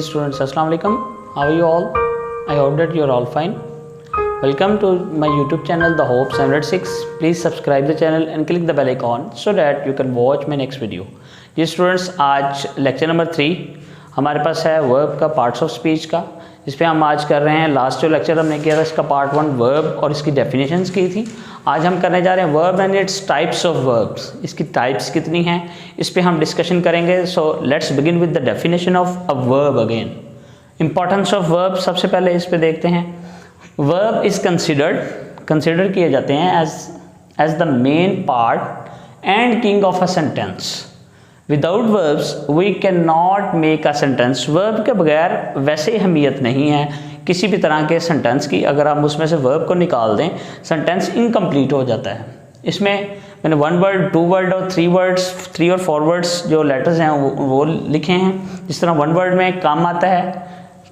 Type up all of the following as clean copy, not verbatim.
Dear students, Assalamu alaikum. How are you all? I hope that you are all fine. Welcome to my YouTube channel, The Hope 706. Please subscribe the channel and click the bell icon so that you can watch my next video. Dear students, आज lecture number 3 हमारे पास है verb का, parts of speech का, इस पर हम आज कर रहे हैं। लास्ट जो लेक्चर हमने किया था इसका पार्ट 1 वर्ब और इसकी डेफिनेशंस की थी। आज हम करने जा रहे हैं verb and its types of verbs, इसकी टाइप्स कितनी हैं इस पे हम डिस्कशन करेंगे। So let's begin with the definition of a verb again. Importance of verb सबसे पहले इस पे देखते हैं। वर्ब इज कंसिडर किए जाते हैं as the main part and king of a sentence. Without verbs we can not make a sentence. Verb के बगैर वैसे अहमियत नहीं है किसी भी तरह के सेंटेंस की। अगर हम उसमें से वर्ब को निकाल दें सेंटेंस इनकम्प्लीट हो जाता है। इसमें मैंने 1 वर्ड, 2 वर्ड और 3 और 4 वर्ड्स जो लेटर्स हैं वो लिखे हैं। जिस तरह 1 वर्ड में कम आता है,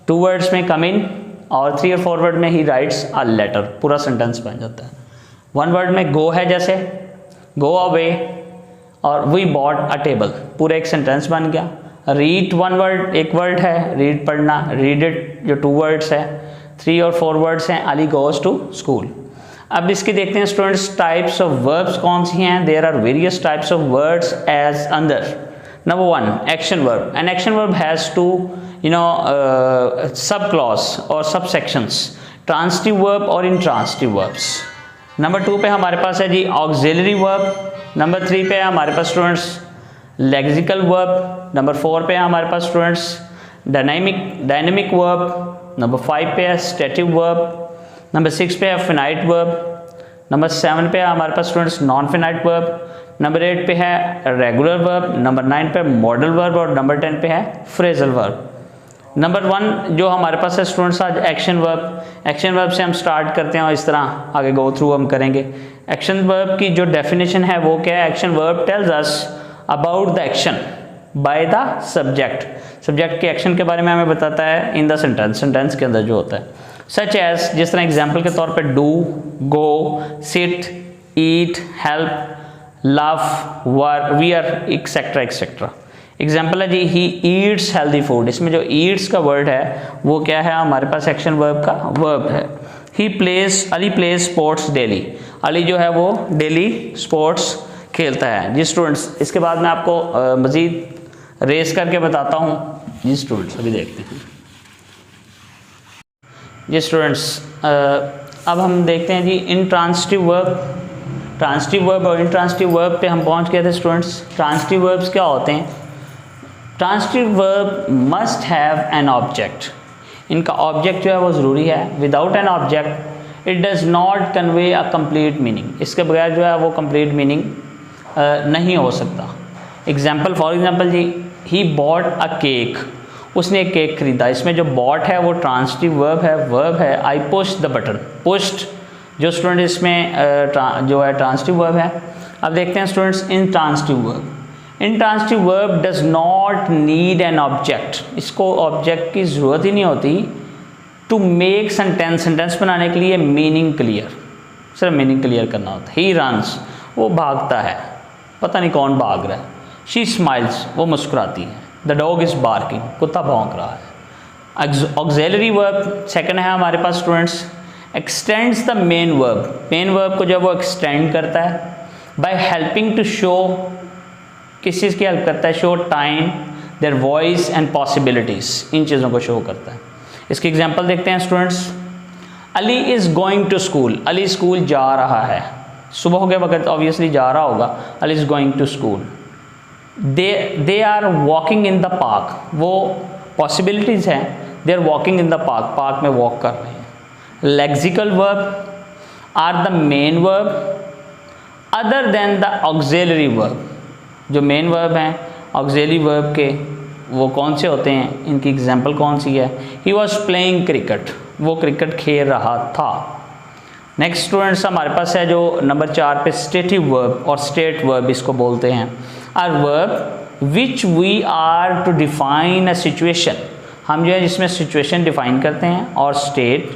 2 वर्ड्स में कम इन और 3 और 4 वर्ड में ही राइट्स अ लेटर, पूरा सेंटेंस बन जाता है। 1 वर्ड में गो है, जैसे गो अवे, और वी बॉट अ टेबल, पूरा एक सेंटेंस बन गया। रीड 1 वर्ड, एक वर्ड है रीड पढ़ना, रीड इट जो 2 वर्ड्स है, 3 और 4 वर्ड्स हैं अली गोज टू स्कूल। अब इसकी देखते हैं स्टूडेंट्स टाइप्स ऑफ वर्ब्स कौन सी हैं। There are various types of words as अंदर। Number 1 action verb. An action verb has two sub clause और सब सेक्शंस, ट्रांसिटिव वर्ब और इंट्रांसिटिव वर्ब्स। नंबर 2 पे हमारे पास है जी ऑक्सिलरी वर्ब। नंबर 3 पे है हमारे पास स्टूडेंट्स लेक्सिकल वर्ब। नंबर 4 पे है हमारे पास स्टूडेंट्स डायनेमिक वर्ब। नंबर 5 पे है स्टैटिक वर्ब। नंबर 6 पे है फिनाइट वर्ब। नंबर 7 पे है हमारे पास students non finite verb. Number 8 पे है रेगुलर वर्ब। नंबर 9 पे मॉडल वर्ब और नंबर 10 पे है फ्रेजल वर्ब। नंबर 1 जो हमारे पास है स्टूडेंट्स आज एक्शन वर्ब। एक्शन वर्ब से हम स्टार्ट करते हैं और इस तरह आगे गो थ्रू हम करेंगे। एक्शन वर्ब की जो डेफिनेशन है वो क्या है। Action verb tells us about the action by the subject. Subject के एक्शन के बारे में हमें बताता है इन द सेंटेंस के अंदर जो होता है। सच एज, जिस तरह एग्जाम्पल के तौर पे do, go, sit, eat, help, love, wear, etcetera etcetera. Example है जी ही ईट्स हेल्दी फूड। इसमें जो ईट्स का वर्ड है वो क्या है, हमारे पास एक्शन वर्ब का वर्ब है। Ali plays sports daily. Ali जो है वो डेली स्पोर्ट्स खेलता है। जी स्टूडेंट्स, इसके बाद मैं आपको मज़ीद रेस करके बताता हूँ। जी स्टूडेंट्स अभी देखते हैं। जी स्टूडेंट्स अब हम देखते हैं जी इंट्रांसिटिव वर्ब। ट्रांसिटिव वर्ब और इंट्रांसिटिव वर्ब पे हम पहुँच गए थे स्टूडेंट्स। ट्रांसिटिव वर्ब्स क्या होते हैं। Transitive verb must have an object. इनका ऑब्जेक्ट जो है वो ज़रूरी है। Without an object it does not convey a complete meaning. इसके बगैर जो है वो कंप्लीट मीनिंग नहीं हो सकता। एग्जाम्पल फॉर एग्जाम्पल जी ही बॉट अ केक, उसने एक केक खरीदा। इसमें जो बॉट है वो ट्रांसिटिव वर्ब है। आई पुश्ड द बटन, पुश्ड जो स्टूडेंट इसमें जो है ट्रांसिटिव वर्ब है। अब देखते हैं students intransitive verb. Intransitive verb does not need an object. इसको ऑब्जेक्ट की ज़रूरत ही नहीं होती टू मेक सेंटेंस बनाने के लिए मीनिंग क्लियर, सिर्फ मीनिंग क्लियर करना होता है। ही रन्स, वो भागता है, पता नहीं कौन भाग रहा है। शी स्माइल्स, वो मुस्कुराती है। द डॉग इज़ बार्किंग, कुत्ता भौंक रहा है। ऑक्सिलरी वर्ब सेकंड है हमारे पास students extends the main verb. Main verb को जब वो एक्सटेंड करता है बाय हेल्पिंग टू शो, किस चीज़ की हेल्प करता है, show time, their voice and possibilities, इन चीज़ों को शो करता है। इसकी एग्जांपल देखते हैं students. Ali is going to school, Ali school जा रहा है। सुबह के वक्त ऑब्वियसली जा रहा होगा। Ali is going to school. They are walking in the park, वो पॉसिबिलिटीज़ हैं। They are walking in the park, park में वॉक कर रहे हैं। Lexical verb are the main verb other than the auxiliary verb. जो मेन वर्ब हैं auxiliary verb के वो कौन से होते हैं, इनकी एग्जांपल कौन सी है। ही वॉज प्लेइंग क्रिकेट, वो क्रिकेट खेल रहा था। नेक्स्ट स्टूडेंट्स हमारे पास है जो नंबर 4 पे स्टेटिव वर्ब और स्टेट वर्ब इसको बोलते हैं। Are verb which we are to define a situation, हम जो है जिसमें सिचुएशन डिफाइन करते हैं, और स्टेट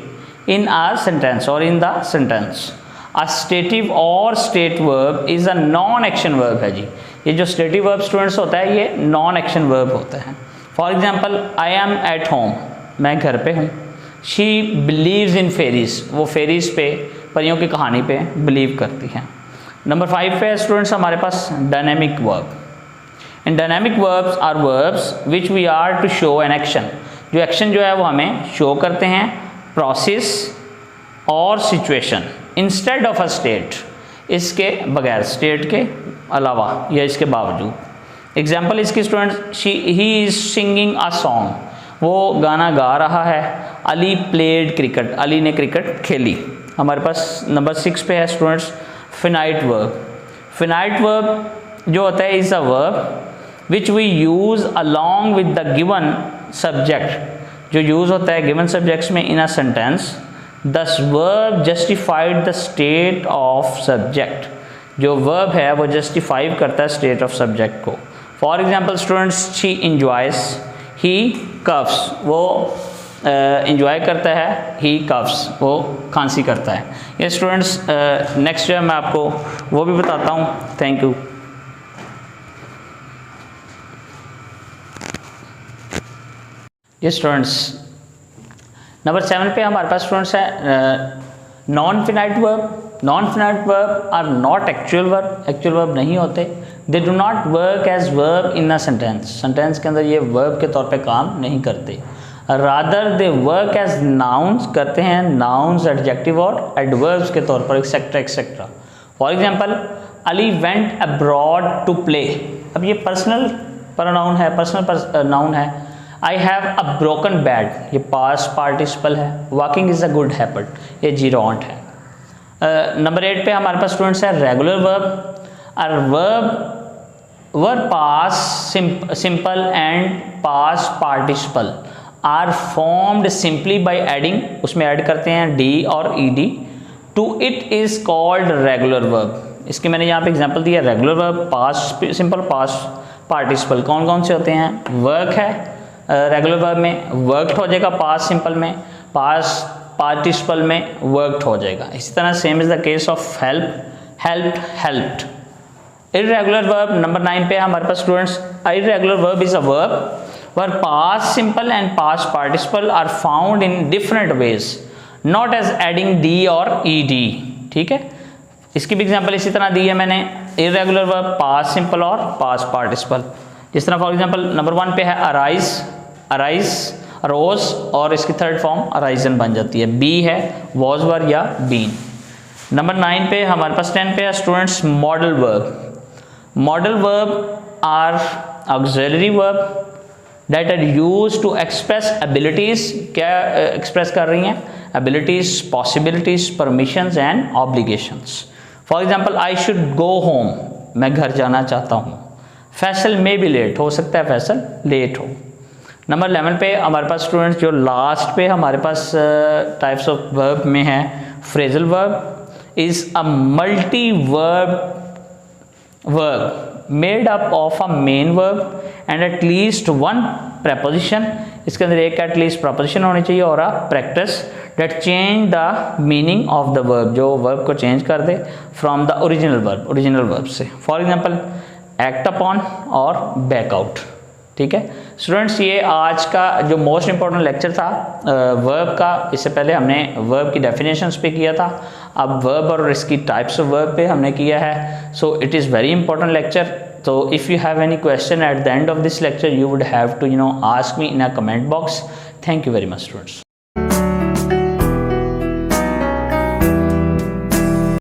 इन आ सेंटेंस और in the sentence. A stative और state verb is a non action verb है जी। ये जो स्टेटिव वर्ब स्टूडेंट्स होता है ये नॉन एक्शन वर्ब होता है। For example I am at home, मैं घर पे हूँ। शी बिलीव्स इन फेरीज, वो फेरीज पे, परियों की कहानी पे बिलीव करती हैं। नंबर 5 पे स्टूडेंट्स हमारे पास dynamic verb. In dynamic verbs are verbs which we are to show an action, जो एक्शन जो है वो हमें शो करते हैं, प्रोसेस और situation instead of a state, इसके बगैर, स्टेट के अलावा या इसके बावजूद। एग्जाम्पल इसकी students, he is singing a song, वो गाना गा रहा है। अली प्लेड क्रिकेट, अली ने क्रिकेट खेली। हमारे पास नंबर 6 पे है students finite verb. Finite verb जो होता है is a verb which we use along with the given subject, जो यूज़ होता है गिवन सब्जेक्ट्स में in a sentence. This verb justified the state of subject, जो वर्ब है वो जस्टिफाई करता है स्टेट ऑफ सब्जेक्ट को। For example students, she enjoys, he coughs, वो इंजॉय करता है, ही कफ्स, वो खांसी करता है। ये स्टूडेंट्स नेक्स्ट जो है मैं आपको वो भी बताता हूँ। Thank you. ये स्टूडेंट्स नंबर 7 पे हमारे पास स्टूडेंट्स है non finite verb. Non finite verb are not actual verb, actual verb नहीं होते। They do not work as verb in a sentence, sentence के अंदर ये वर्ब के तौर पे काम नहीं करते। Rather they work as nouns, करते हैं नाउन्स, एडजेक्टिव और एडवर्ब्स के तौर पर, etcetera etcetera. For example, Ali went abroad to play, अब ये पर्सनल प्रोनाउन है, पर्सनल नाउन है। I have a broken bed, ये पास्ट पार्टिसिपल है। Walking is a good habit, ये जीरोंट है। नंबर 8 पे हमारे पास स्टूडेंट्स है रेगुलर वर्ब। और verb past simple and past participle are formed simply by adding, उसमें ऐड करते हैं डी और ED to it is called regular verb. इसके मैंने यहाँ पे एग्जांपल दिया, regular verb, past simple, past participle. कौन कौन से होते हैं? वर्क है रेगुलर वर्ब में, वर्कड हो जाएगा पास्ट सिंपल में, पास्ट पार्टिसिपल में वर्कड हो जाएगा। इसी तरह same is the case of help, helped, helped. Irregular verb number 9 पे हमारे पास students, irregular verb is a verb where past simple and past participle are found in different ways, not as adding d or ed। ठीक है, इसकी भी example इसी तरह दी है मैंने, इर्रेगुलर वर्ब पास्ट सिंपल और पास्ट पार्टिसिपल। जिस तरह फॉर एग्जांपल नंबर 1 पे है अराइज, अराइज, रोज, और इसकी थर्ड फॉर्म अराइजन बन जाती है। बी है वॉज वर या बीन। नंबर 9 पे हमारे पास 10 पे है students modal verb. Modal verb are auxiliary verb that are used to express abilities, क्या एक्सप्रेस कर रही हैं? abilities, possibilities, permissions and obligations। for example, I should go home, मैं घर जाना चाहता हूँ। फैसल may be late, हो सकता है फैसल लेट हो। नंबर 11 पे हमारे पास स्टूडेंट्स जो लास्ट पे हमारे पास टाइप्स ऑफ वर्ब में है, phrasal verb is a multi verb made up of a main verb and at least one preposition, इसके अंदर एक एटलीस्ट प्रपोजिशन होनी चाहिए और अ प्रैक्टिस that change the meaning of the verb, जो वर्ब को चेंज कर दे from the original verb, original verb से। फॉर एग्जांपल एक्ट अपॉन और बैक आउट। ठीक है स्टूडेंट्स, ये आज का जो मोस्ट इंपॉर्टेंट लेक्चर था वर्ब का। इससे पहले हमने वर्ब की डेफिनेशंस पे किया था, अब वर्ब और इसकी टाइप्स ऑफ वर्ब पे हमने किया है। So it is very important lecture. So if you have any question at the end of this lecture, you would have to ask me in a comment box. Thank you very much, students.